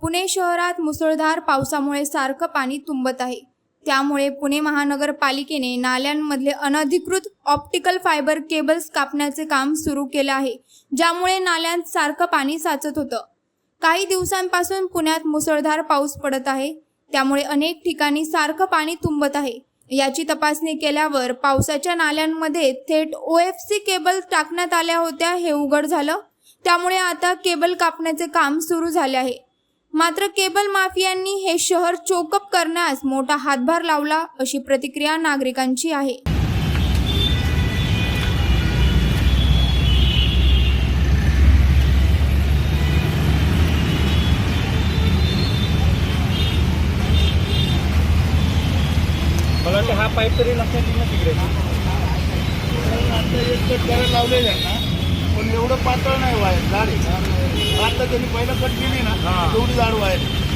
पुणे शहरात मुसळधार पावसामुळे सारखं पाणी तुंबत आहे। त्यामुळे पुणे महानगरपालिकेने नाल्यांमधले अनधिकृत ऑप्टिकल फायबर केबल्स कापण्याचे काम सुरू केले आहे, ज्यामुळे नाल्यांत सारखं पाणी साचत होतं। काही दिवसांपासून पुण्यात मुसळधार पाऊस पडत आहे, त्यामुळे अनेक ठिकाणी सारखं पाणी तुंबत आहे। याची तपासणी केल्यावर पावसाच्या नाल्यांमध्ये थेट OFC केबल टाकण्यात आल्या होत्या हे उघड झालं। त्यामुळे आता केबल कापण्याचे काम सुरू झाले आहे। मात्र केबल माफियांनी हे शहर चोकअप करण्यास मोठा हातभार लावला, अशी प्रतिक्रिया नागरिकांची आहे। मला वाटतं हा पाईप तरी लक्षात येईल ना तिकडे। आता एक कट करायला लावलेलं आहे ना, पण एवढं पातळ नाही वायर, जाड आहे। आता त्यांनी पहिलं कट केली ना, तेवढी जाड वायर आहे।